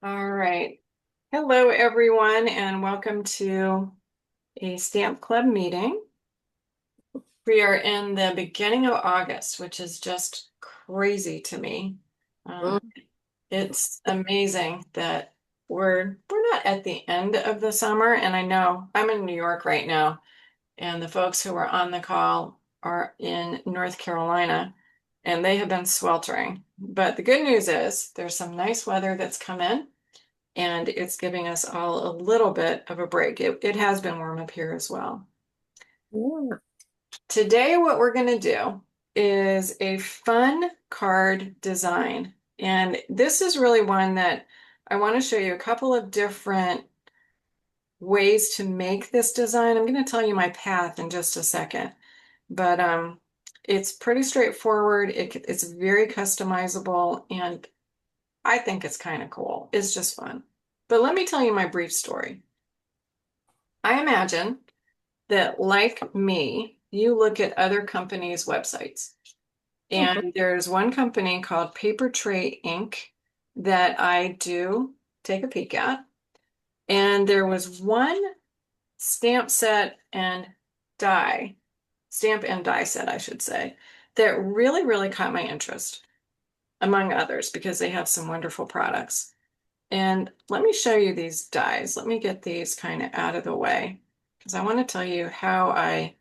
All right. Hello, everyone, and welcome to a Stamp Club meeting. We are in the beginning of August, which is just crazy to me. Um, Mm. it's amazing that we're not at the end of the summer, and I know I'm in New York right now, and the folks who are on the call are in North Carolina, and they have been sweltering. But the good news is there's some nice weather that's come in and it's giving us all a little bit of a break. It has been warm up here as well. Yeah. Today, what we're going to do is a fun card design. And this is really one that I want to show you a couple of different ways to make this design. I'm going to tell you my path in just a second, but it's pretty straightforward. It's very customizable, and I think it's kind of cool. It's just fun. But let me tell you my brief story. I imagine that, like me, you look at other companies' websites. Mhm. And there's one company called Paper Tray Inc. that I do take a peek at. And there was one stamp set and die, stamp and die set, I should say, that really, really caught my interest, among others, because they have some wonderful products. And let me show you these dies. Let me get these kind of out of the way because I want to tell you how I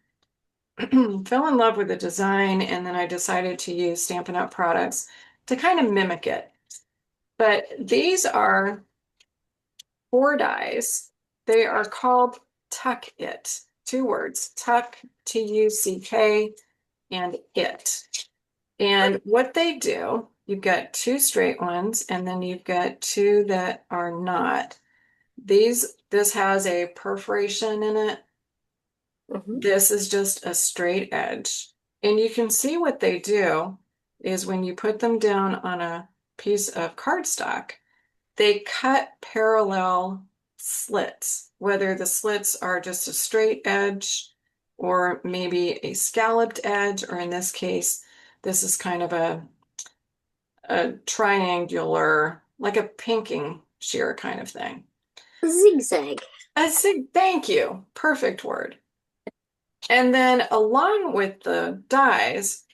fell in love with the design, and then I decided to use Stampin' Up! Products to kind of mimic it. But these are four dies. They are called Tuck It. Two words, Tuck, Tuck, and It. And what they do, you've got two straight ones, and then you've got two that are not. This has a perforation in it. Mhm. This is just a straight edge. And you can see what they do is when you put them down on a piece of cardstock, they cut parallel slits, whether the slits are just a straight edge or maybe a scalloped edge, or in this case, this is kind of a triangular, like a pinking shear kind of thing. Zigzag. I say thank you. Perfect word. And then along with the dies,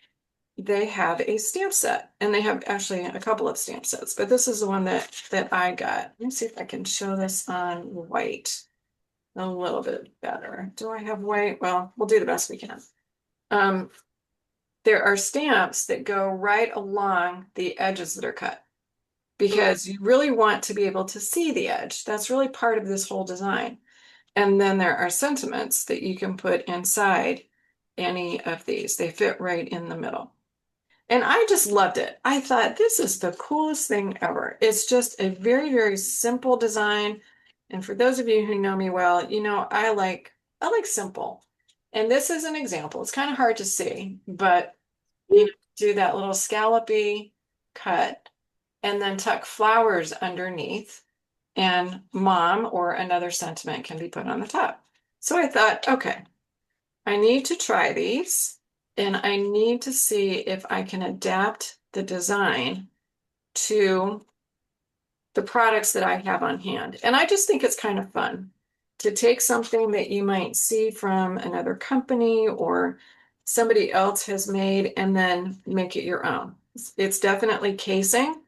they have a stamp set, and they have actually a couple of stamp sets, but this is the one that I got. Let me see if I can show this on white a little bit better. Do I have white? Well, we'll do the best we can. Um, there are stamps that go right along the edges that are cut because you really want to be able to see the edge. That's really part of this whole design. And then there are sentiments that you can put inside any of these. They fit right in the middle. And I just loved it. I thought this is the coolest thing ever. It's just a very, very simple design. And for those of you who know me well, you know I like simple. And this is an example. It's kind of hard to see, but do that little scallopy cut and then tuck flowers underneath, and mom or another sentiment can be put on the top. So I thought, okay, I need to try these, and I need to see if I can adapt the design to the products that I have on hand. And I just think it's kind of fun to take something that you might see from another company or somebody else has made and then make it your own. It's definitely casing,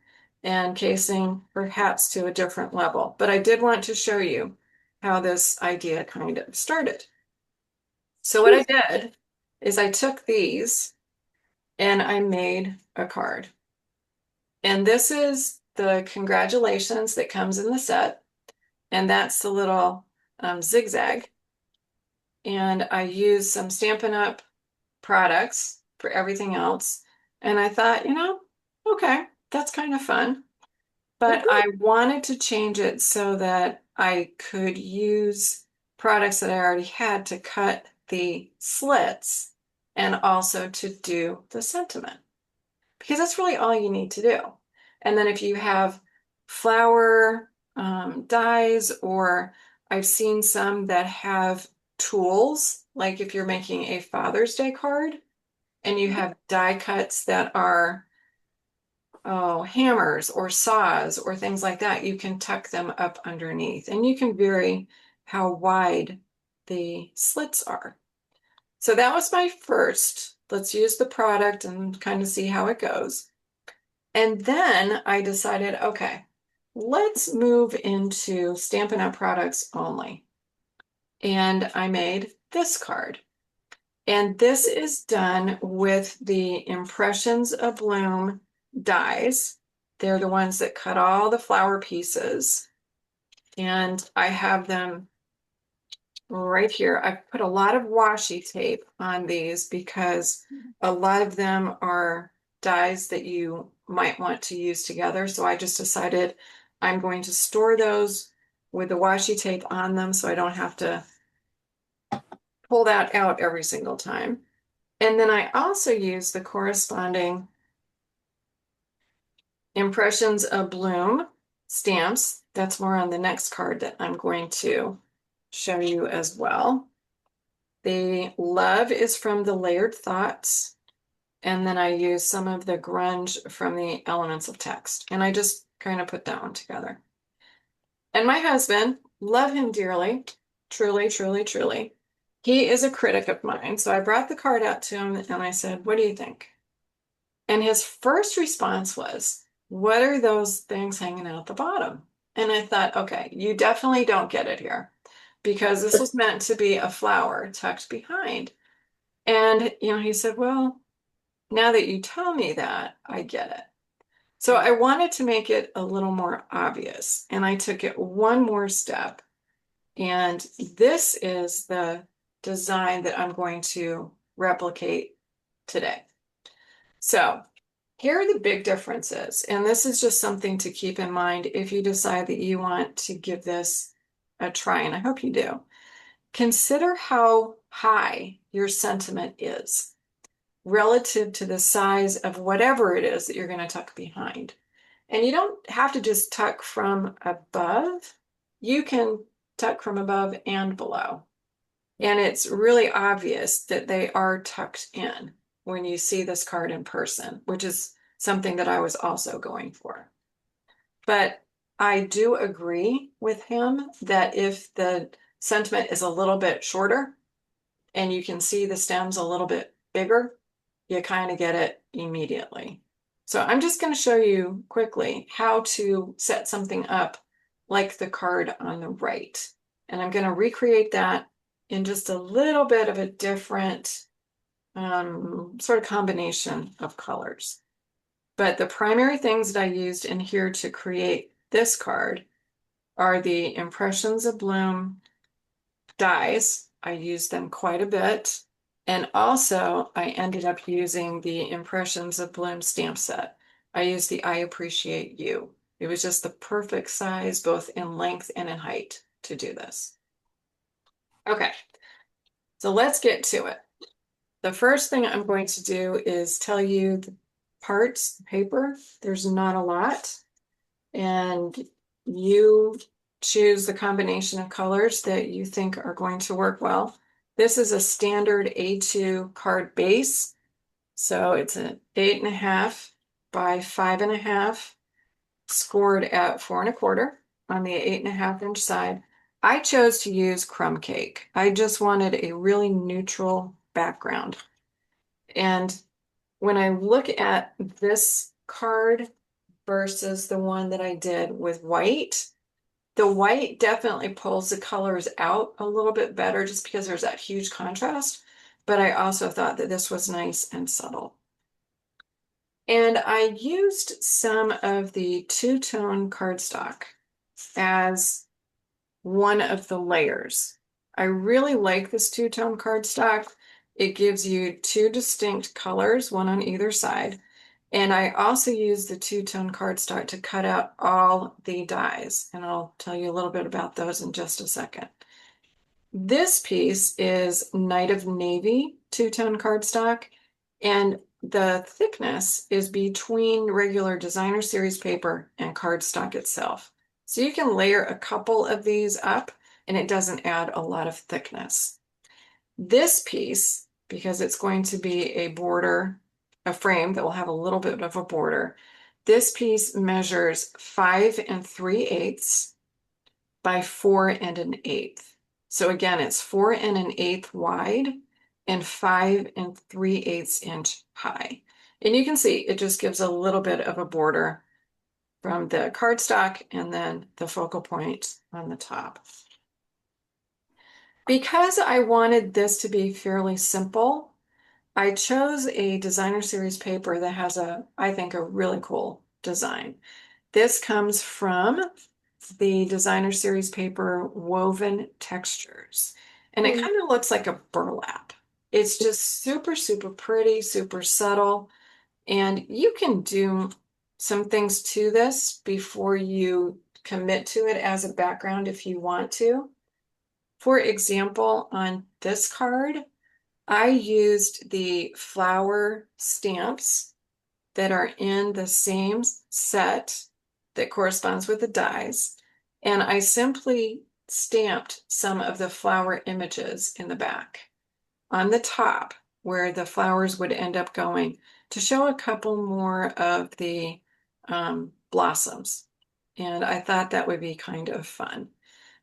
and casing perhaps to a different level. But I did want to show you how this idea kind of started. So what I did is I took these and I made a card. And this is the congratulations that comes in the set. And that's the little zigzag. And I used some Stampin' Up! Products for everything else. And I thought, okay, that's kind of fun. But Mhm. I wanted to change it so that I could use products that I already had to cut the slits and also to do the sentiment, because that's really all you need to do. And then if you have flower dies, or I've seen some that have tools, like if you're making a Father's Day card and you have die cuts that are hammers or saws or things like that, you can tuck them up underneath and you can vary how wide the slits are. So that was my first. Let's use the product and kind of see how it goes. And then I decided, okay, let's move into Stampin' Up! Products only. And I made this card. And this is done with the Impressions Abloom dies. They're the ones that cut all the flower pieces. And I have them right here. I've put a lot of washi tape on these because a lot of them are dies that you might want to use together. So I just decided I'm going to store those with the washi tape on them so I don't have to pull that out every single time. And then I also use the corresponding Impressions Abloom stamps. That's more on the next card that I'm going to show you as well. The love is from the Layered Thoughts. And then I use some of the grunge from the Elements of Text. And I just kind of put that one together. And my husband, love him dearly, truly, truly, truly. He is a critic of mine. So I brought the card out to him and I said, what do you think? And his first response was, what are those things hanging out the bottom? And I thought, okay, you definitely don't get it here because this was meant to be a flower tucked behind. And, he said, well, now that you tell me that, I get it. So I wanted to make it a little more obvious. And I took it one more step. And this is the design that I'm going to replicate today. So here are the big differences. And this is just something to keep in mind if you decide that you want to give this a try, and I hope you do. Consider how high your sentiment is relative to the size of whatever it is that you're going to tuck behind. And you don't have to just tuck from above. You can tuck from above and below. And it's really obvious that they are tucked in when you see this card in person, which is something that I was also going for. But I do agree with him that if the sentiment is a little bit shorter and you can see the stems a little bit bigger, you kind of get it immediately. So I'm just going to show you quickly how to set something up like the card on the right. And I'm going to recreate that in just a little bit of a different sort of combination of colors. But the primary things that I used in here to create this card are the Impressions Abloom dies. I used them quite a bit. And also, I ended up using the Impressions Abloom stamp set. I used the I Appreciate You. It was just the perfect size, both in length and in height, to do this. Okay, so let's get to it. The first thing I'm going to do is tell you the parts, the paper. There's not a lot. And you choose the combination of colors that you think are going to work well. This is a standard A2 card base. So it's an 8.5 by 5.5, scored at 4.25 on the 8.5-inch side. I chose to use crumb cake. I just wanted a really neutral background. And when I look at this card versus the one that I did with white, the white definitely pulls the colors out a little bit better just because there's that huge contrast. But I also thought that this was nice and subtle. And I used some of the two-tone cardstock as one of the layers. I really like this two-tone cardstock. It gives you two distinct colors, one on either side. And I also use the two-tone cardstock to cut out all the dies. And I'll tell you a little bit about those in just a second. This piece is Night of Navy two-tone cardstock. And the thickness is between regular designer series paper and cardstock itself. So you can layer a couple of these up and it doesn't add a lot of thickness. This piece, because it's going to be a border, a frame that will have a little bit of a border, This piece measures 5 3/8 by 4 1/8. So again, it's 4 1/8 wide and 5 3/8 inch high. And you can see it just gives a little bit of a border from the cardstock and then the focal point on the top. Because I wanted this to be fairly simple, I chose a designer series paper that has I think, a really cool design. This comes from the designer series paper Woven Textures, and it Mm. kind of looks like a burlap. It's just super, super pretty, super subtle, and you can do some things to this before you commit to it as a background if you want to. For example, on this card, I used the flower stamps that are in the same set that corresponds with the dies, and I simply stamped some of the flower images in the back on the top where the flowers would end up going to show a couple more of the blossoms. And I thought that would be kind of fun.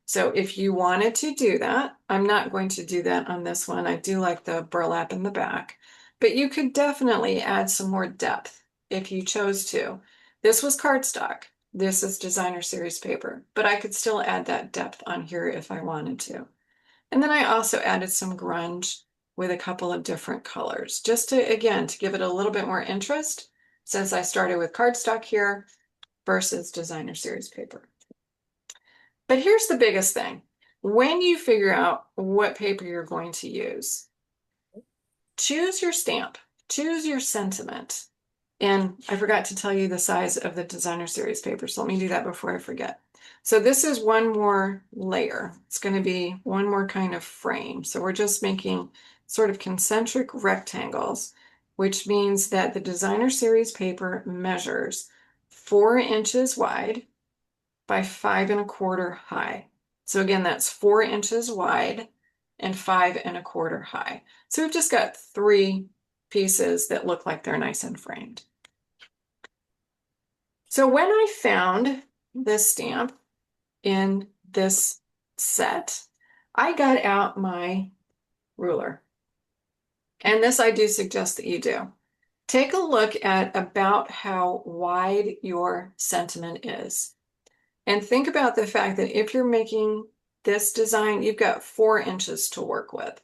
So if you wanted to do that, I'm not going to do that on this one. I do like the burlap in the back, but you could definitely add some more depth if you chose to. This was cardstock. This is designer series paper, but I could still add that depth on here if I wanted to. And then I also added some grunge with a couple of different colors, just to, again, to give it a little bit more interest since I started with cardstock here versus designer series paper. But here's the biggest thing. When you figure out what paper you're going to use, choose your stamp, choose your sentiment. And I forgot to tell you the size of the designer series paper, so let me do that before I forget. So this is one more layer. It's going to be one more kind of frame. So we're just making sort of concentric rectangles, which means that the designer series paper measures 4 inches wide by 5 1/4 high. So again, that's 4 inches wide and 5 1/4 high. So we've just got three pieces that look like they're nice and framed. So when I found this stamp in this set, I got out my ruler. And this I do suggest that you do. Take a look at about how wide your sentiment is. And think about the fact that if you're making this design, you've got 4 inches to work with.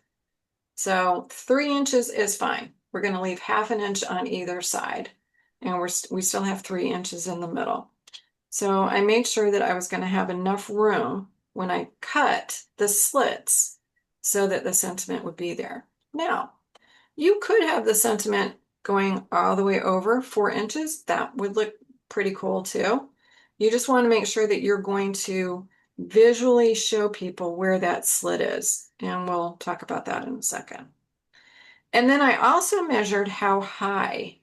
So 3 inches is fine. We're going to leave 1/2 inch on either side. And we still have 3 inches in the middle. So I made sure that I was going to have enough room when I cut the slits so that the sentiment would be there. Now, you could have the sentiment going all the way over 4 inches. That would look pretty cool too. You just want to make sure that you're going to visually show people where that slit is. And we'll talk about that in a second. And then I also measured how high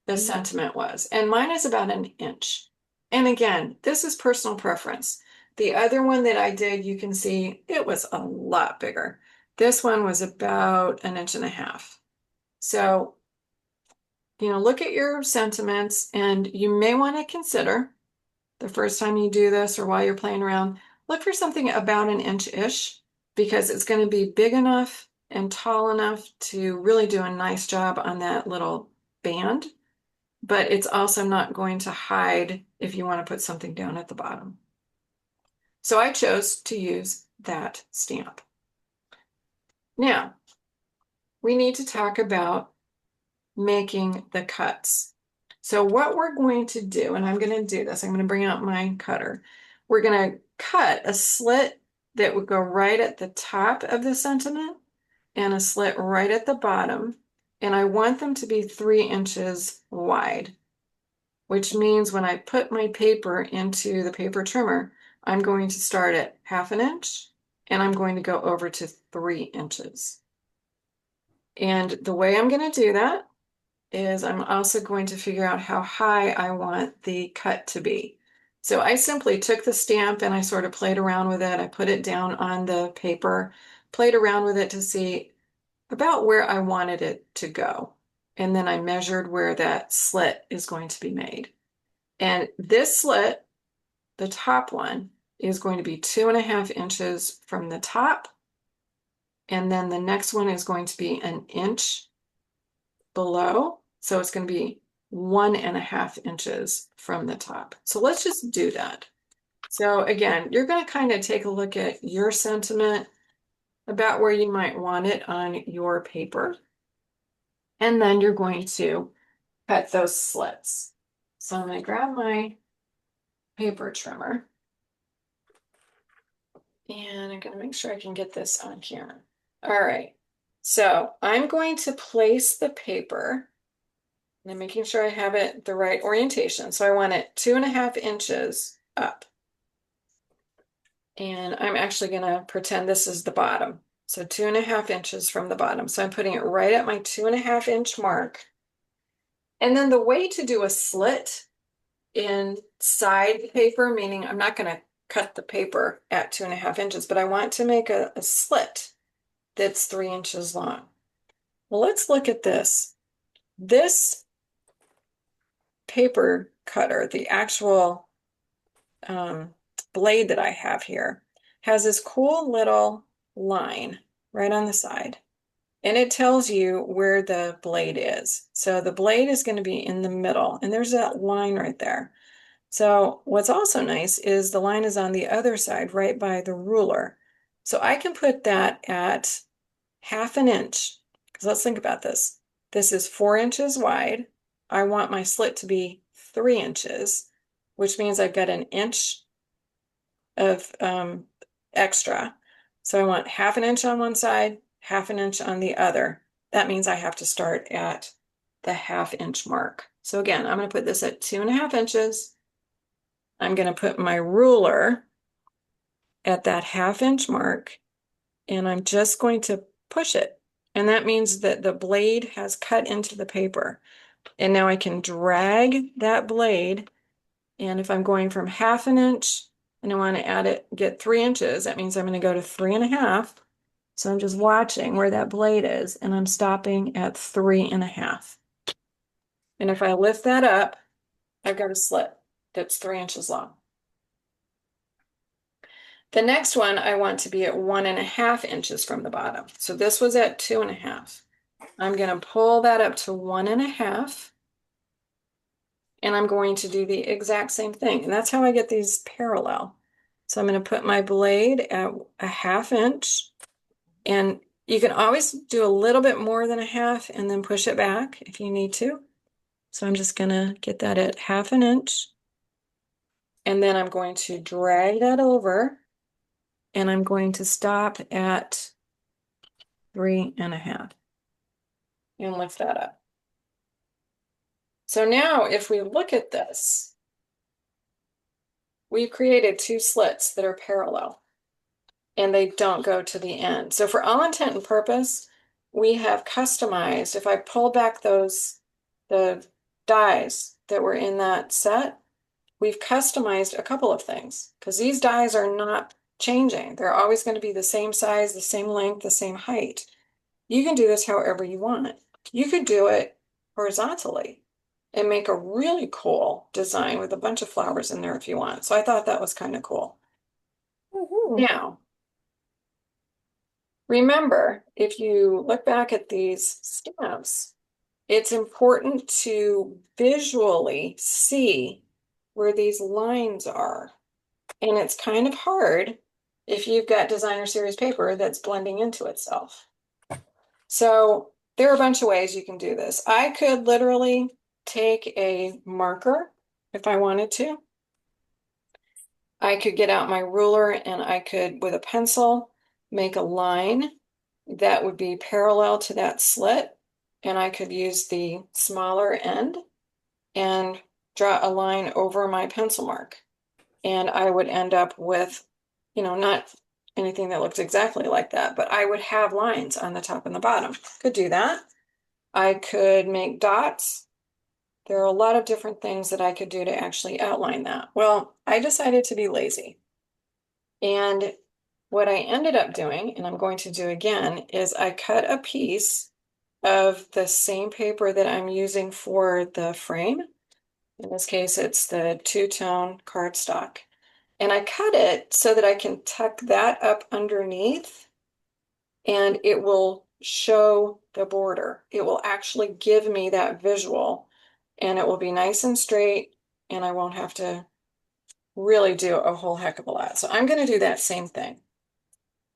the sentiment was. And mine is about 1 inch. And again, this is personal preference. The other one that I did, you can see it was a lot bigger. This one was about 1.5 inches. So, look at your sentiments, and you may want to consider the first time you do this or while you're playing around, look for something about 1 inch-ish because it's going to be big enough and tall enough to really do a nice job on that little band, but it's also not going to hide if you want to put something down at the bottom. So I chose to use that stamp. Now, we need to talk about making the cuts. So what we're going to do, and I'm going to do this, I'm going to bring out my cutter. We're going to cut a slit that would go right at the top of the sentiment and a slit right at the bottom. And I want them to be 3 inches wide, which means when I put my paper into the paper trimmer, I'm going to start at 1/2 inch and I'm going to go over to 3 inches. And the way I'm going to do that is I'm also going to figure out how high I want the cut to be. So I simply took the stamp and I sort of played around with it. I put it down on the paper, played around with it to see about where I wanted it to go. And then I measured where that slit is going to be made. And this slit, the top one, is going to be 2.5 inches from the top. And then the next one is going to be an inch below. So it's going to be 1.5 inches from the top. So let's just do that. So again, you're going to kind of take a look at your sentiment about where you might want it on your paper. And then you're going to cut those slits. So I'm going to grab my paper trimmer and I'm going to make sure I can get this on camera. All right. So I'm going to place the paper and I'm making sure I have it the right orientation. So I want it 2.5 inches up. And I'm actually going to pretend this is the bottom. So 2.5 inches from the bottom. So I'm putting it right at my 2.5 inch mark. And then the way to do a slit inside the paper, meaning I'm not going to cut the paper at 2.5 inches, but I want to make a slit that's 3 inches long. Well, let's look at this. This paper cutter, the actual blade that I have here, has this cool little line right on the side. And it tells you where the blade is. So the blade is going to be in the middle, and there's that line right there. So what's also nice is the line is on the other side, right by the ruler. So I can put that at 1/2 inch. Because let's think about this. This is 4 inches wide. I want my slit to be 3 inches, which means I've got an inch of extra. So I want 1/2 inch on one side, 1/2 inch on the other. That means I have to start at the 1/2 inch mark. So again, I'm going to put this at 2.5 inches. I'm going to put my ruler at that 1/2 inch mark, and I'm just going to push it. And that means that the blade has cut into the paper. And now I can drag that blade. And if I'm going from 1/2 inch and I want to add it, get 3 inches, that means I'm going to go to 3.5. So I'm just watching where that blade is, and I'm stopping at 3.5. And if I lift that up, I've got a slit that's 3 inches long. The next one I want to be at 1.5 inches from the bottom. So this was at 2.5. I'm going to pull that up to 1.5. And I'm going to do the exact same thing. And that's how I get these parallel. So I'm going to put my blade at 1/2 inch. And you can always do a little bit more than a half and then push it back if you need to. So I'm just going to get that at 1/2 inch. And then I'm going to drag that over. And I'm going to stop at 3.5 and lift that up. So now if we look at this, we've created two slits that are parallel and they don't go to the end. So for all intent and purpose, we have customized, if I pull back the dies that were in that set, we've customized a couple of things because these dies are not changing. They're always going to be the same size, the same length, the same height. You can do this however you want. You could do it horizontally and make a really cool design with a bunch of flowers in there if you want. So I thought that was kind of cool. Now, remember, if you look back at these stamps, it's important to visually see where these lines are. And it's kind of hard if you've got designer series paper that's blending into itself. So there are a bunch of ways you can do this. I could literally take a marker if I wanted to. I could get out my ruler and I could, with a pencil, make a line that would be parallel to that slit. And I could use the smaller end and draw a line over my pencil mark. And I would end up with, not anything that looks exactly like that, but I would have lines on the top and the bottom. Could do that. I could make dots. There are a lot of different things that I could do to actually outline that. Well, I decided to be lazy. And what I ended up doing, and I'm going to do again, is I cut a piece of the same paper that I'm using for the frame, In this case, it's the two-tone cardstock. And I cut it so that I can tuck that up underneath and it will show the border. It will actually give me that visual and it will be nice and straight and I won't have to really do a whole heck of a lot. So I'm going to do that same thing.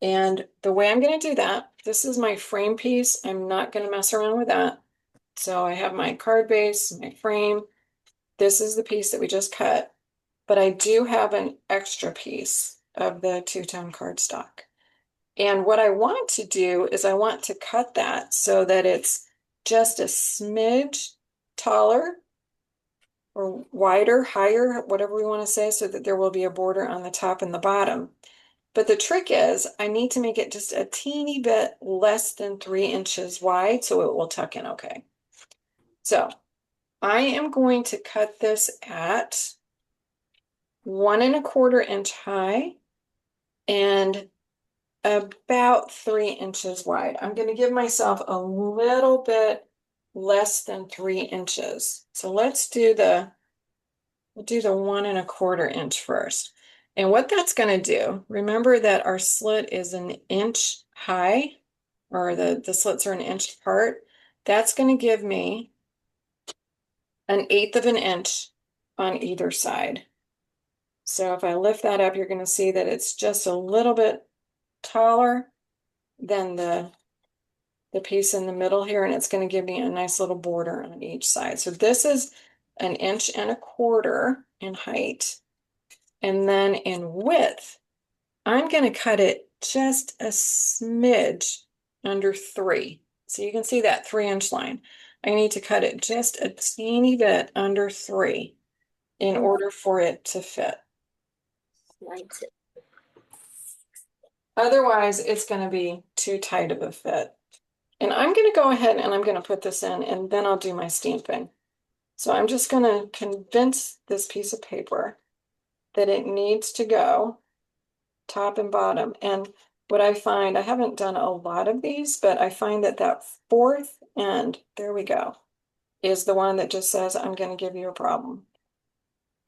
And the way I'm going to do that, this is my frame piece. I'm not going to mess around with that. So I have my card base, my frame. This is the piece that we just cut, but I do have an extra piece of the two-tone cardstock. And what I want to do is I want to cut that so that it's just a smidge taller or wider, higher, whatever we want to say, so that there will be a border on the top and the bottom. But the trick is I need to make it just a teeny bit less than 3 inches wide so it will tuck in okay. So I am going to cut this at 1¼ inch high and about 3 inches wide. I'm going to give myself a little bit less than 3 inches. So we'll do the 1¼ inch first. And what that's going to do, remember that our slit is an inch high, or the slits are an inch apart. That's going to give me 1/8 of an inch on either side. So if I lift that up, you're going to see that it's just a little bit taller than the piece in the middle here, and it's going to give me a nice little border on each side. So this is 1¼ inch in height. And then in width, I'm going to cut it just a smidge under 3. So you can see that 3-inch line. I need to cut it just a teeny bit under 3 in order for it to fit. Otherwise, it's going to be too tight of a fit. And I'm going to go ahead and I'm going to put this in and then I'll do my stamping. So I'm just going to convince this piece of paper that it needs to go top and bottom. And what I find, I haven't done a lot of these, but I find that that fourth end, there we go, is the one that just says, I'm going to give you a problem.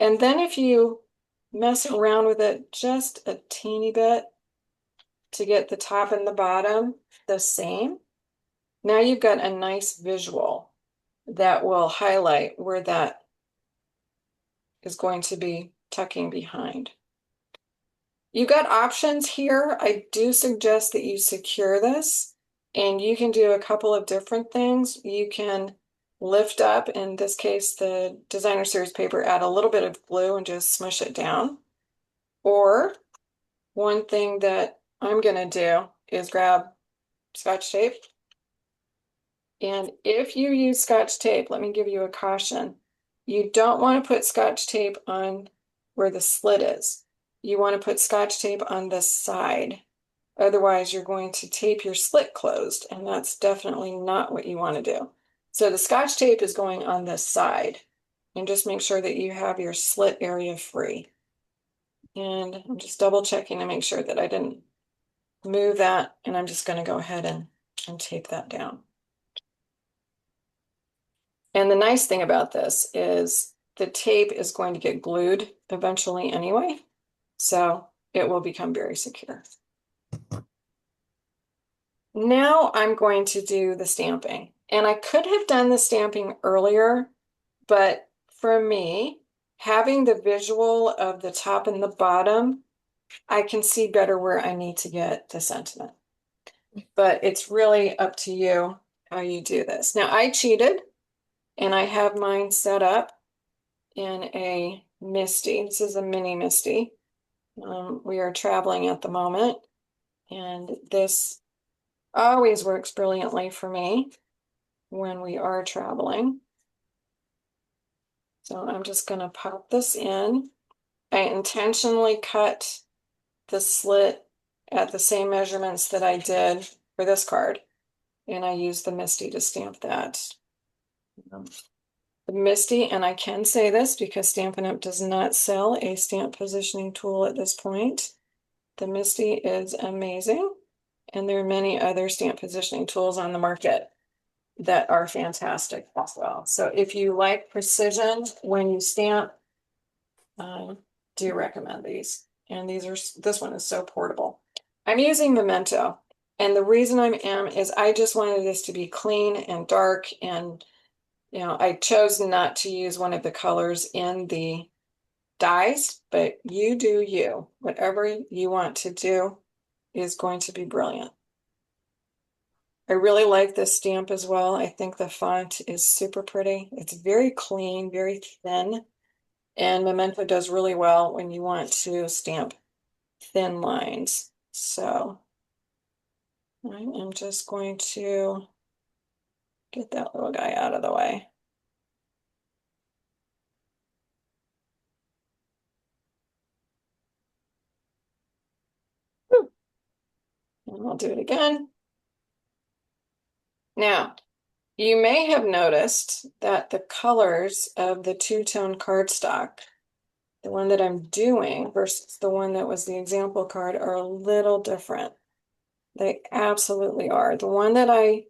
And then if you mess around with it just a teeny bit to get the top and the bottom the same, now you've got a nice visual that will highlight where that is going to be tucking behind. You got options here. I do suggest that you secure this and you can do a couple of different things. You can lift up, in this case, the designer series paper, add a little bit of glue and just smush it down. Or one thing that I'm going to do is grab Scotch tape. And if you use Scotch tape, let me give you a caution. You don't want to put Scotch tape on where the slit is. You want to put Scotch tape on the side. Otherwise, you're going to tape your slit closed, and that's definitely not what you want to do. So the Scotch tape is going on this side, and just make sure that you have your slit area free. And I'm just double checking to make sure that I didn't move that, and I'm just going to go ahead and tape that down. And the nice thing about this is the tape is going to get glued eventually anyway, so it will become very secure. Now I'm going to do the stamping. And I could have done the stamping earlier, but for me, having the visual of the top and the bottom, I can see better where I need to get the sentiment. But it's really up to you how you do this. Now I cheated and I have mine set up in a Misty. This is a mini Misty. We are traveling at the moment, and this always works brilliantly for me when we are traveling. So I'm just going to pop this in. I intentionally cut the slit at the same measurements that I did for this card, and I used the Misty to stamp that. The Misty, and I can say this because Stampin' Up! Does not sell a stamp positioning tool at this point. The Misty is amazing, and there are many other stamp positioning tools on the market. that are fantastic as well. So if you like precision when you stamp, I do recommend these. And this one is so portable. I'm using Memento. And the reason I am is I just wanted this to be clean and dark. And, I chose not to use one of the colors in the dies, but you do you. Whatever you want to do is going to be brilliant. I really like this stamp as well. I think the font is super pretty. It's very clean, very thin, and Memento does really well when you want to stamp thin lines. So I am just going to get that little guy out of the way. And I'll do it again. Now, you may have noticed that the colors of the two-tone cardstock, the one that I'm doing versus the one that was the example card, are a little different. They absolutely are. The one that I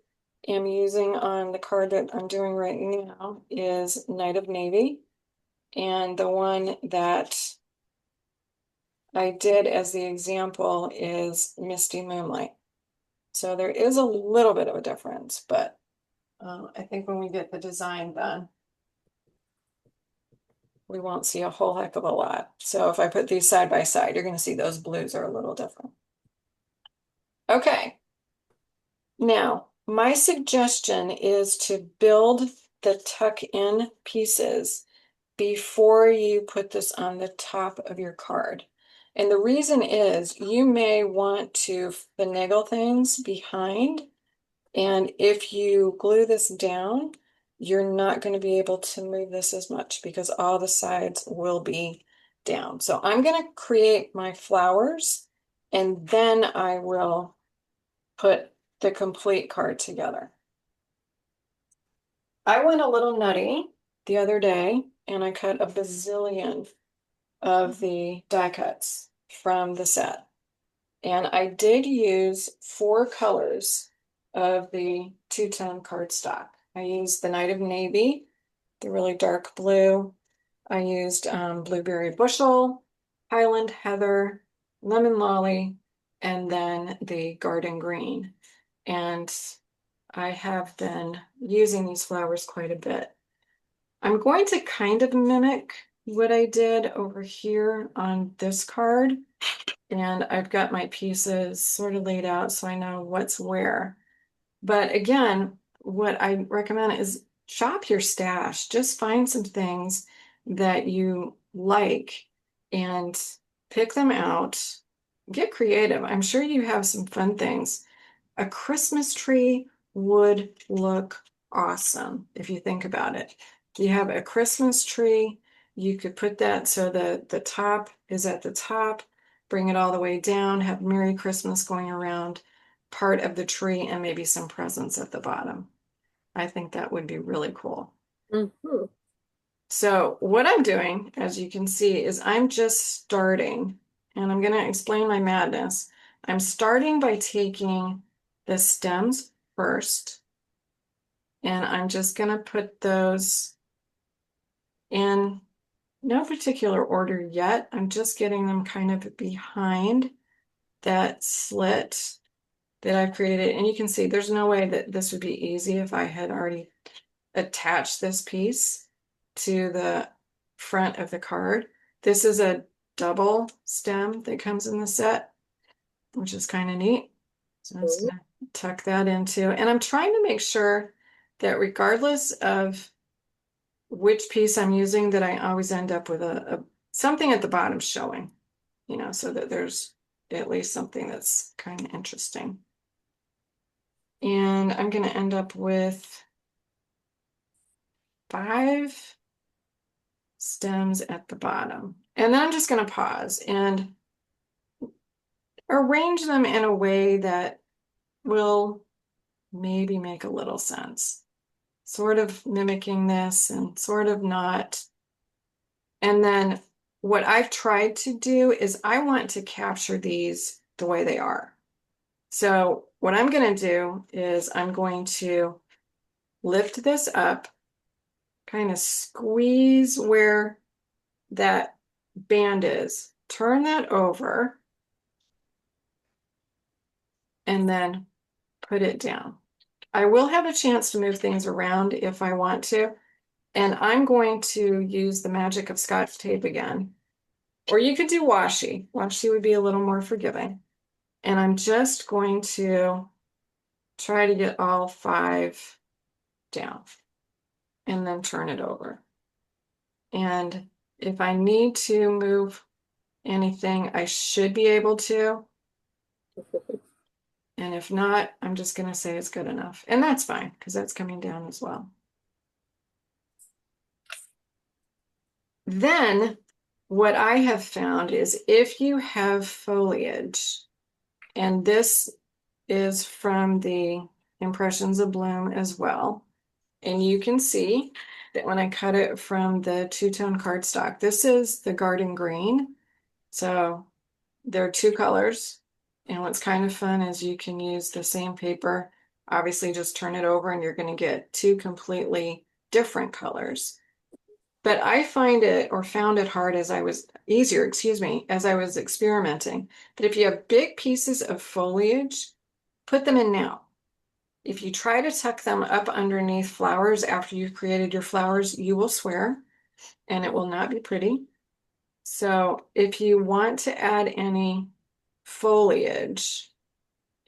am using on the card that I'm doing right now is Night of Navy. And the one that I did as the example is Misty Moonlight. So there is a little bit of a difference, but I think when we get the design done, we won't see a whole heck of a lot. So if I put these side by side, you're going to see those blues are a little different. Okay. Now, my suggestion is to build the tuck-in pieces before you put this on the top of your card. And the reason is you may want to finagle things behind, and if you glue this down, you're not going to be able to move this as much because all the sides will be down. So I'm going to create my flowers, and then I will put the complete card together. I went a little nutty the other day and I cut a bazillion of the die cuts from the set. And I did use 4 colors of the two-tone cardstock. I used the Night of Navy, the really dark blue. I used Blueberry Bushel, Highland Heather, Lemon Lolly, and then the Garden Green. And I have been using these flowers quite a bit. I'm going to kind of mimic what I did over here on this card. And I've got my pieces sort of laid out so I know what's where. But again, what I recommend is shop your stash. Just find some things that you like and pick them out. Get creative. I'm sure you have some fun things. A Christmas tree would look awesome if you think about it. You have a Christmas tree, you could put that so the top is at the top, bring it all the way down, have Merry Christmas going around part of the tree and maybe some presents at the bottom. I think that would be really cool. Mm-hmm. So what I'm doing, as you can see, is I'm just starting, and I'm going to explain my madness. I'm starting by taking the stems first, and I'm just going to put those in no particular order yet. I'm just getting them kind of behind that slit that I've created. And you can see there's no way that this would be easy if I had already attached this piece to the front of the card. This is a double stem that comes in the set, which is kind of neat. So I'm just going to tuck that into, and I'm trying to make sure that regardless of which piece I'm using, that I always end up with a something at the bottom showing, so that there's at least something that's kind of interesting. And I'm going to end up with 5 stems at the bottom. And then I'm just going to pause and arrange them in a way that will maybe make a little sense. Sort of mimicking this and sort of not. And then what I've tried to do is I want to capture these the way they are. So what I'm going to do is I'm going to lift this up, kind of squeeze where that band is, turn that over, and then put it down. I will have a chance to move things around if I want to, and I'm going to use the magic of Scotch tape again. Or you could do washi. Washi would be a little more forgiving. And I'm just going to try to get all 5 down and then turn it over. And if I need to move anything, I should be able to. And if not, I'm just going to say it's good enough. And that's fine because that's coming down as well. Then what I have found is if you have foliage, and this is from the Impressions of Bloom as well, and you can see that when I cut it from the two-tone cardstock, this is the garden green. So there are 2 colors. And what's kind of fun is you can use the same paper, obviously just turn it over and you're going to get 2 completely different colors. But I find it or found it hard as I was easier, excuse me, as I was experimenting, that if you have big pieces of foliage, put them in now. If you try to tuck them up underneath flowers after you've created your flowers, you will swear and it will not be pretty. So if you want to add any foliage,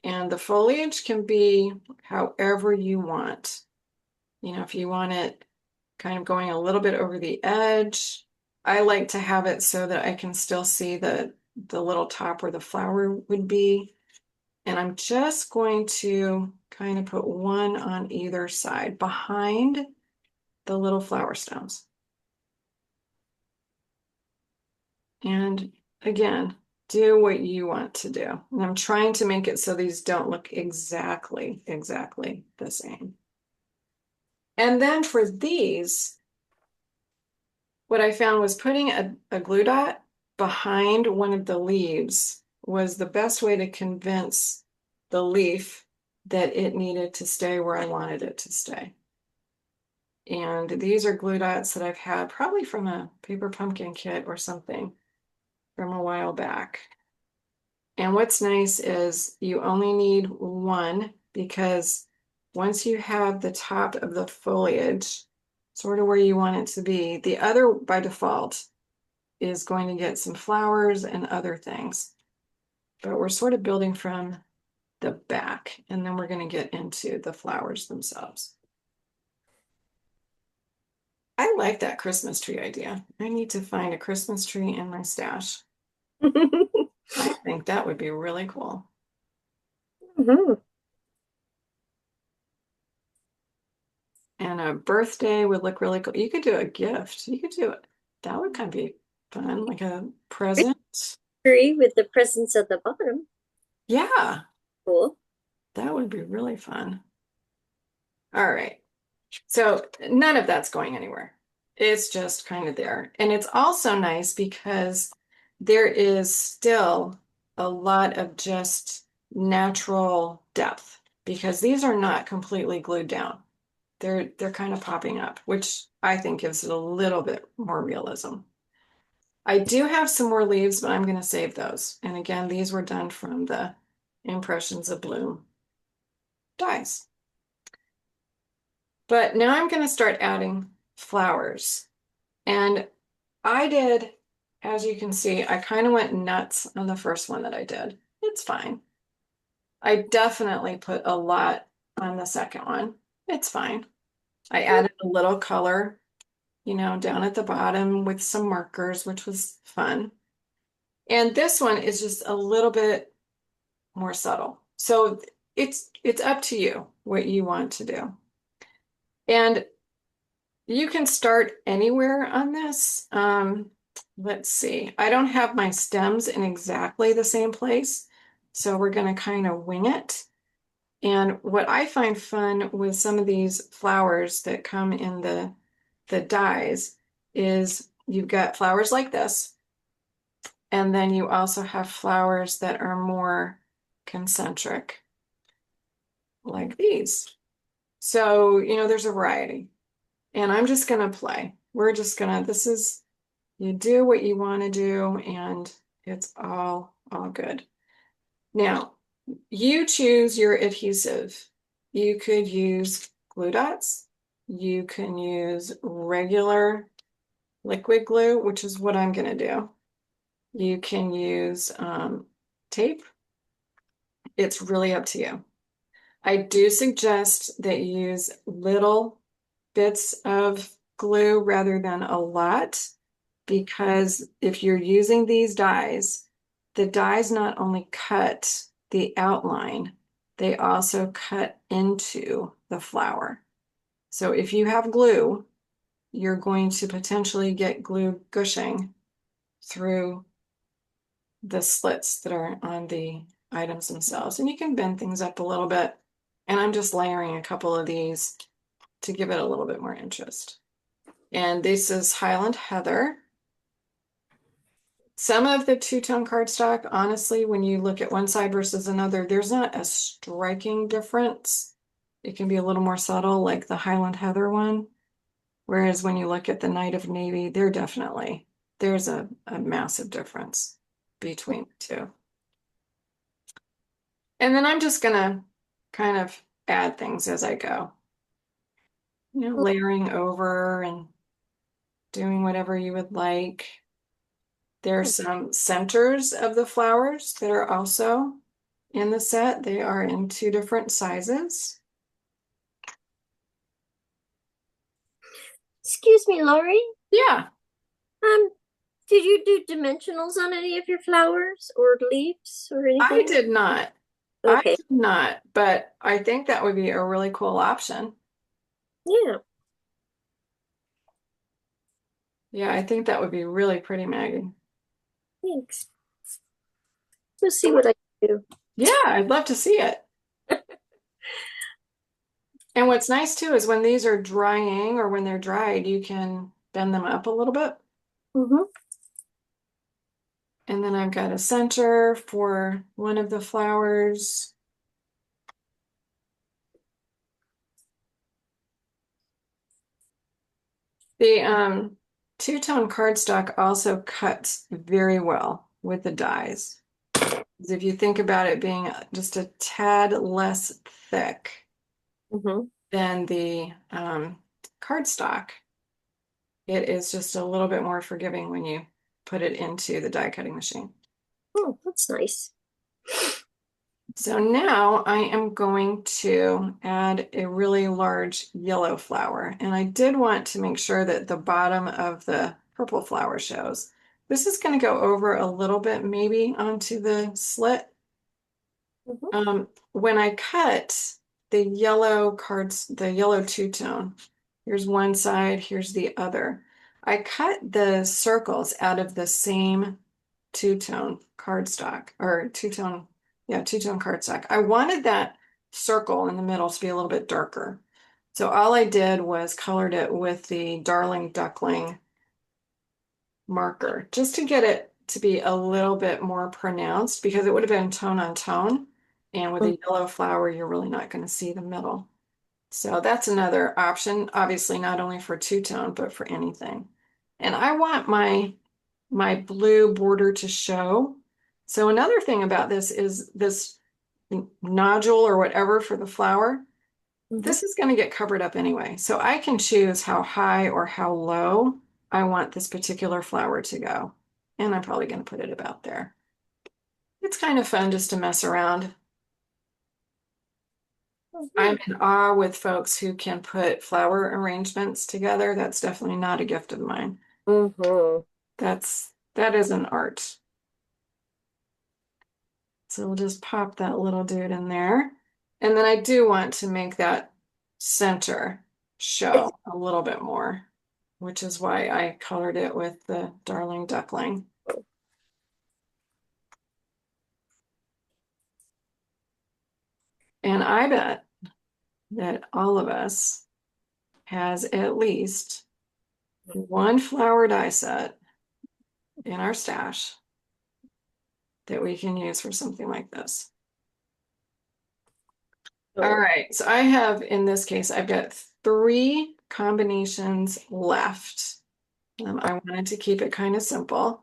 and the foliage can be however you want. You know, if you want it kind of going a little bit over the edge, I like to have it so that I can still see the little top where the flower would be. And I'm just going to kind of put 1 on either side behind the little flower stems. And again, do what you want to do. And I'm trying to make it so these don't look exactly the same. And then for these, what I found was putting a glue dot behind one of the leaves was the best way to convince the leaf that it needed to stay where I wanted it to stay. And these are glue dots that I've had probably from a paper pumpkin kit or something from a while back. And what's nice is you only need 1 because once you have the top of the foliage sort of where you want it to be, the other by default is going to get some flowers and other things. But we're sort of building from the back, and then we're going to get into the flowers themselves. I like that Christmas tree idea. I need to find a Christmas tree in my stash. I think that would be really cool. Mhm. And a birthday would look really cool. You could do a gift. You could do it. That would kind of be fun, like a present. Tree with the presents at the bottom. Yeah, Cool. that would be really fun. All right. So none of that's going anywhere. It's just kind of there. And it's also nice because there is still a lot of just natural depth because these are not completely glued down. They're kind of popping up, which I think gives it a little bit more realism. I do have some more leaves, but I'm going to save those. And again, these were done from the Impressions of Bloom dies. But now I'm going to start adding flowers. And I did, as you can see, I kind of went nuts on the first one that I did. It's fine. I definitely put a lot on the second one. It's fine. I added a little color, you know, down at the bottom with some markers, which was fun. And this one is just a little bit more subtle. So it's up to you what you want to do. And you can start anywhere on this. Let's see. I don't have my stems in exactly the same place, so we're going to kind of wing it. And what I find fun with some of these flowers that come in the dies is you've got flowers like this, and then you also have flowers that are more concentric, like these. So, there's a variety. And I'm just gonna play. We're just gonna, you do what you want to do, and it's all good. Now, you choose your adhesive. You could use glue dots. You can use regular liquid glue, which is what I'm gonna do. You can use tape. It's really up to you. I do suggest that you use little bits of glue rather than a lot, because if you're using these dies, the dies not only cut the outline, they also cut into the flower. So if you have glue, you're going to potentially get glue gushing through the slits that are on the items themselves. And you can bend things up a little bit. And I'm just layering a couple of these to give it a little bit more interest. And this is Highland Heather. Some of the two-tone cardstock, honestly, when you look at one side versus another, there's not a striking difference. It can be a little more subtle, like the Highland Heather one. Whereas when you look at the Night of Navy, there's a massive difference between the two. And then I'm just gonna kind of add things as I go. Layering over and doing whatever you would like. There's some centers of the flowers that are also in the set. They are in two different sizes. Excuse me, Laurie. Yeah, Um, did you do dimensionals on any of your flowers or leaves or I anything? did not. I Okay. did not, but I think that would be a really cool option. Yeah, Yeah, I think that would be really pretty, Maggie. thanks. We'll see what I can do. Yeah, I'd love to see it. And what's nice too is when these are drying or when they're dried, you can bend them up a little bit. Mm-hmm. And then I've got a center for one of the flowers. The two-tone cardstock also cuts very well with the dies. If you think about it being just a tad less thick Mm-hmm. than the cardstock, it is just a little bit more forgiving when you put it into the die cutting machine. Oh, that's nice. So now I am going to add a really large yellow flower. And I did want to make sure that the bottom of the purple flower shows. This is going to go over a little bit maybe onto the slit. Mm-hmm. When I cut the yellow two-tone, here's one side, here's the other. I cut the circles out of the same two-tone cardstock or two-tone, yeah, two-tone cardstock. I wanted that circle in the middle to be a little bit darker. So all I did was colored it with the Darling Duckling marker just to get it to be a little bit more pronounced because it would have been tone on tone. And with a yellow flower, you're really not going to see the middle. So that's another option, obviously not only for two-tone, but for anything. And I want my blue border to show. So another thing about this is this nodule or whatever for the flower, Mm-hmm. this is going to get covered up anyway. So I can choose how high or how low I want this particular flower to go. And I'm probably going to put it about there. It's kind of fun just to mess around. I'm Mm-hmm. in awe with folks who can put flower arrangements together. That's definitely not a gift of mine. Mm-hmm. That is an art. So we'll just pop that little dude in there. And then I do want to make that center show a little bit more, which is why I colored it with the Darling Duckling. And I bet that all of us has at least one flower die set in our stash that we can use for something like this. All Oh. right, so I have, in this case, I've got three combinations left. I wanted to keep it kind of simple.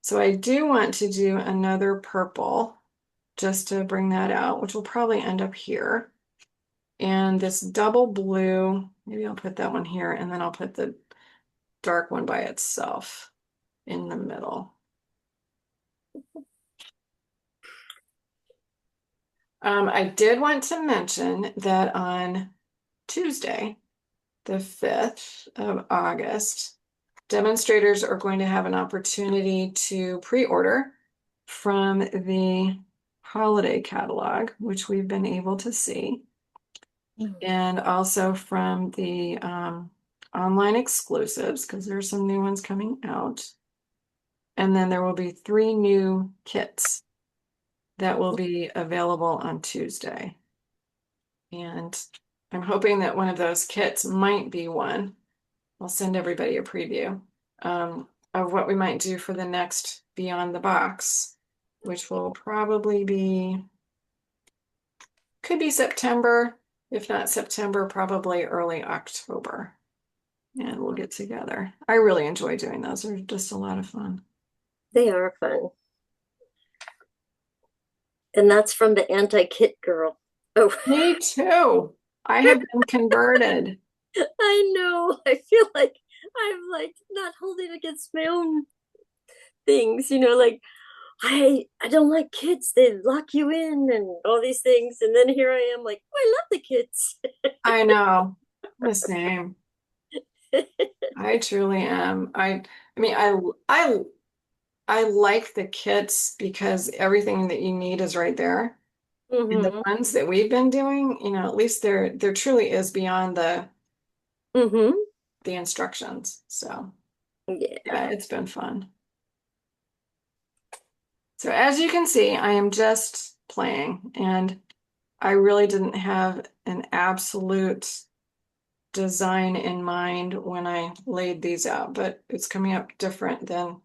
So I do want to do another purple just to bring that out, which will probably end up here. And this double blue, maybe I'll put that one here, and then I'll put the dark one by itself in the middle. I did want to mention that on Tuesday, the 5th of August, demonstrators are going to have an opportunity to pre-order from the holiday catalog, which we've been able to see, and also from the online exclusives, because there's some new ones coming out. And then there will be 3 new kits that will be available on Tuesday. And I'm hoping that one of those kits might be one. I'll send everybody a preview of what we might do for the next Beyond the Box, which will probably be, could be September. If not September, probably early October. And we'll get together. I really enjoy doing those. They're just a lot of fun. They are fun. And that's from the anti-kit girl. Oh, Me too. I have been converted. I know. I feel like I'm like not holding against my own things, like I don't like kids. They lock you in and all these things. And then here I am like, oh, I love the kids. I know. The same. I truly am. I mean, I I like the kits because everything that you need is right there. And the Mm-hmm. ones that we've been doing, at least there truly is beyond Mm-hmm. the instructions. So Yeah. yeah, it's been fun. So as you can see, I am just playing, and I really didn't have an absolute design in mind when I laid these out, but it's coming up different than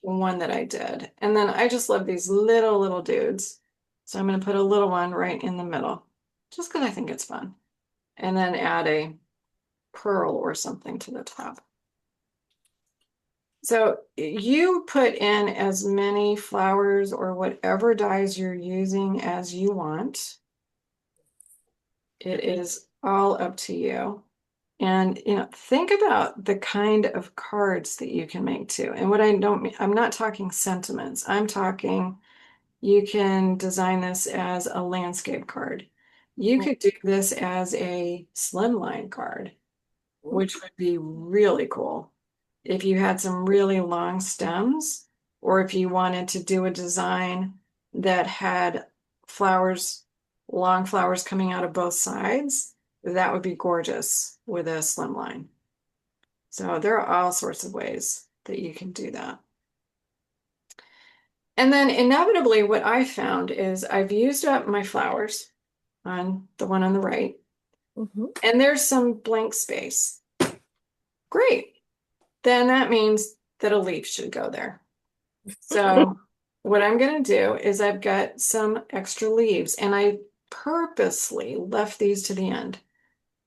one that I did. And then I just love these little dudes. So I'm going to put a little one right in the middle, just because I think it's fun. And then add a pearl or something to the top. So you put in as many flowers or whatever dyes you're using as you want. It is all up to you. And think about the kind of cards that you can make too. And what I don't mean, I'm not talking sentiments. I'm talking you can design this as a landscape card. You could do this as a slimline card, which would be really cool. If you had some really long stems, or if you wanted to do a design that had flowers, long flowers coming out of both sides, that would be gorgeous with a slimline. So there are all sorts of ways that you can do that. And then inevitably, what I found is I've used up my flowers on the one on the right, Mm-hmm. and there's some blank space. Great. Then that means that a leaf should go there. So what I'm going to do is I've got some extra leaves, and I purposely left these to the end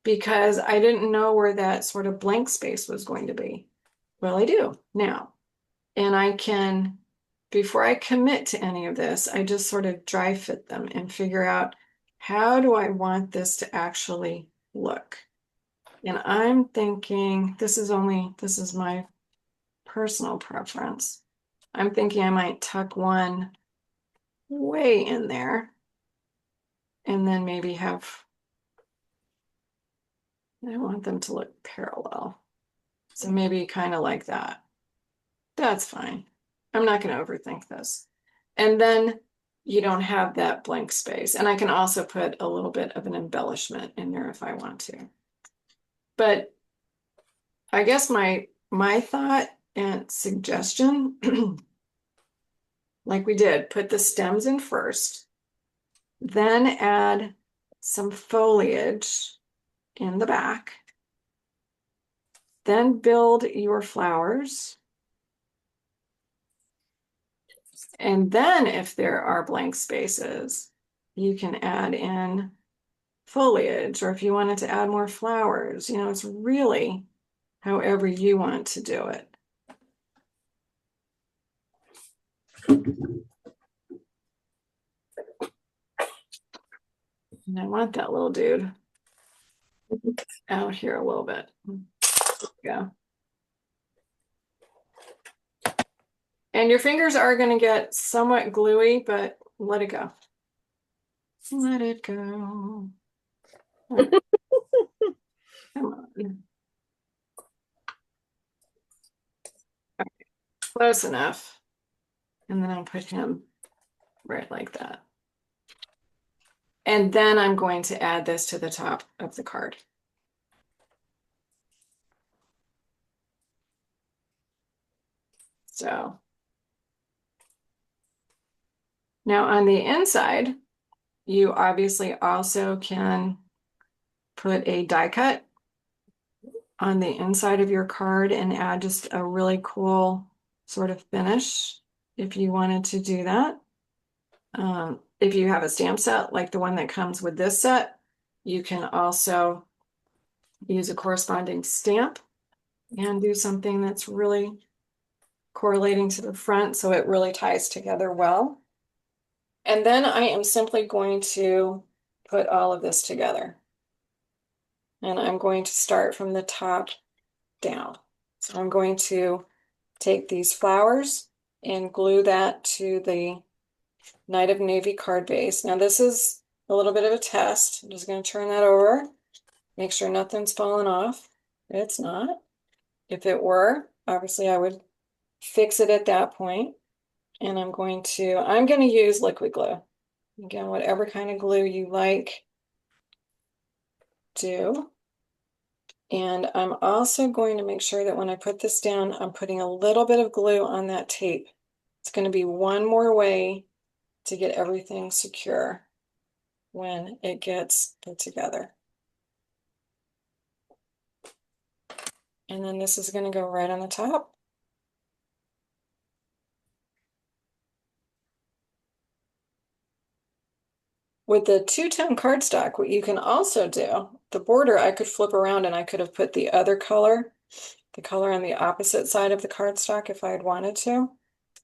because I didn't know where that sort of blank space was going to be. Well, I do now. And I can, before I commit to any of this, I just sort of dry fit them and figure out how do I want this to actually look. And I'm thinking this is my personal preference. I'm thinking I might tuck one way in there and then maybe have, I want them to look parallel. So maybe kind of like that. That's fine. I'm not going to overthink this. And then you don't have that blank space. And I can also put a little bit of an embellishment in there if I want to. But I guess my thought and suggestion, like we did, put the stems in first, then add some foliage in the back, then build your flowers. And then if there are blank spaces, you can add in foliage or if you wanted to add more flowers. You know, it's really however you want to do it. And I want that little dude out here a little bit. Yeah. And your fingers are going to get somewhat gluey, but let it go. Let it go. Right. Come on. Okay. Close enough. And then I'll put him right like that. And then I'm going to add this to the top of the card. So now on the inside, you obviously also can put a die cut on the inside of your card and add just a really cool sort of finish if you wanted to do that. If you have a stamp set like the one that comes with this set, you can also use a corresponding stamp and do something that's really correlating to the front so it really ties together well. And then I am simply going to put all of this together. And I'm going to start from the top down. So I'm going to take these flowers and glue that to the Night of Navy card base. Now this is a little bit of a test. I'm just going to turn that over, make sure nothing's fallen off. It's not. If it were, obviously I would fix it at that point. And I'm going to use liquid glue. Again, whatever kind of glue you like, do. And I'm also going to make sure that when I put this down, I'm putting a little bit of glue on that tape. It's going to be one more way to get everything secure when it gets put together. And then this is going to go right on the top. With the two-tone cardstock, what you can also do, the border I could flip around and I could have put the other color, the color on the opposite side of the cardstock if I had wanted to,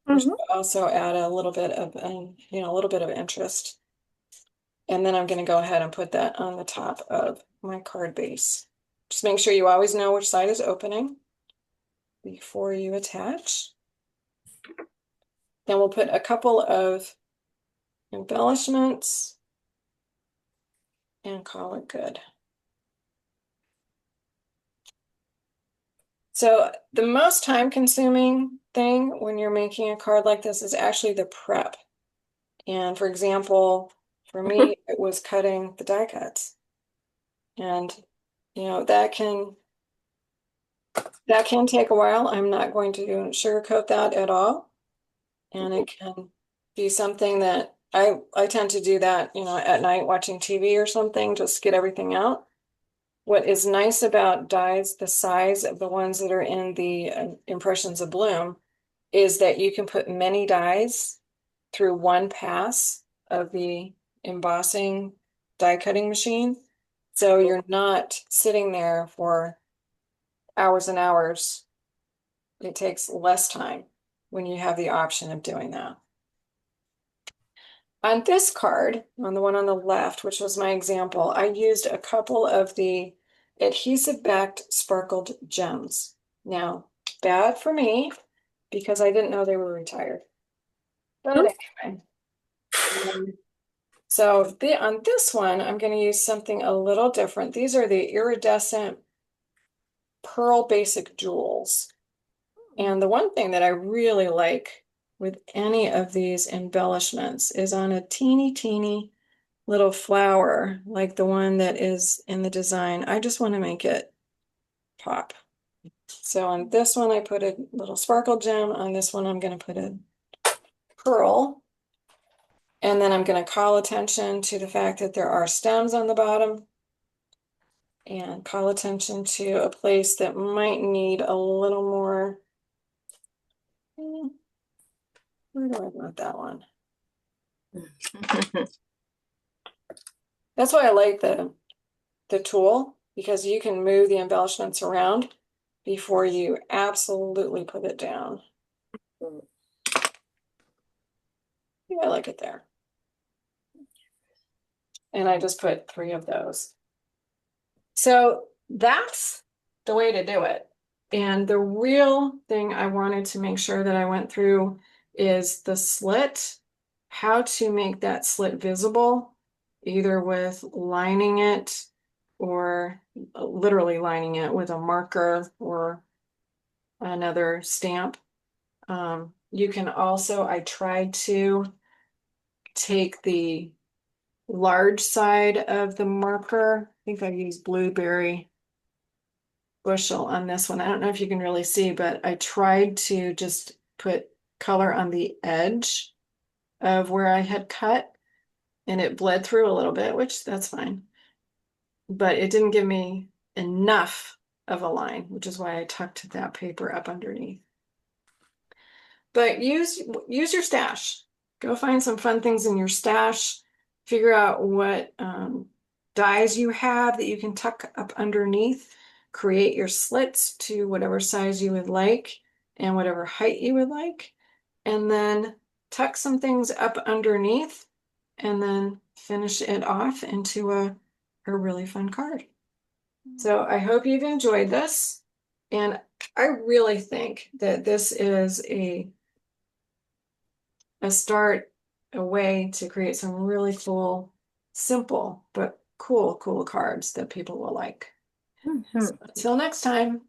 which would also add a little bit of, a little bit of interest. And then I'm going to go ahead and put that on the top of my card base. Just make sure you always know which side is opening before you attach. Then we'll put a couple of embellishments and call it good. So the most time-consuming thing when you're making a card like this is actually the prep. And for example, for me, it was cutting the die cuts. And that can take a while. I'm not going to sugarcoat that at all. And it can be something that I tend to do that, at night watching TV or something, just get everything out. What is nice about dies the size of the ones that are in the Impressions Abloom is that you can put many dies through one pass of the embossing die cutting machine. So you're not sitting there for hours and hours. It takes less time when you have the option of doing that. On this card, on the one on the left, which was my example, I used a couple of the adhesive-backed sparkled gems. Now, bad for me because I didn't know they were retired. But anyway, so on this one, I'm going to use something a little different. These are the iridescent pearl basic jewels. And the one thing that I really like with any of these embellishments is on a teeny little flower, like the one that is in the design. I just want to make it pop. So on this one, I put a little sparkle gem. On this one, I'm going to put a pearl. And then I'm going to call attention to the fact that there are stems on the bottom and call attention to a place that might need a little more. Where do I want that one? That's why I like the tool because you can move the embellishments around before you absolutely put it down. Yeah, I like it there. And I just put 3 of those. So that's the way to do it. And the real thing I wanted to make sure that I went through is the slit, how to make that slit visible, either with lining it or literally lining it with a marker or another stamp. You can also, I tried to take the large side of the marker. I think I used blueberry bushel on this one. I don't know if you can really see, but I tried to just put color on the edge of where I had cut and it bled through a little bit, which that's fine. But it didn't give me enough of a line, which is why I tucked that paper up underneath. But use your stash. Go find some fun things in your stash. Figure out what dies you have that you can tuck up underneath. Create your slits to whatever size you would like and whatever height you would like. And then tuck some things up underneath and then finish it off into a really fun card. So I hope you've enjoyed this. And I really think that this is a start, a way to create some really cool, simple, but cool cards that people will like. So Mhm. until next time.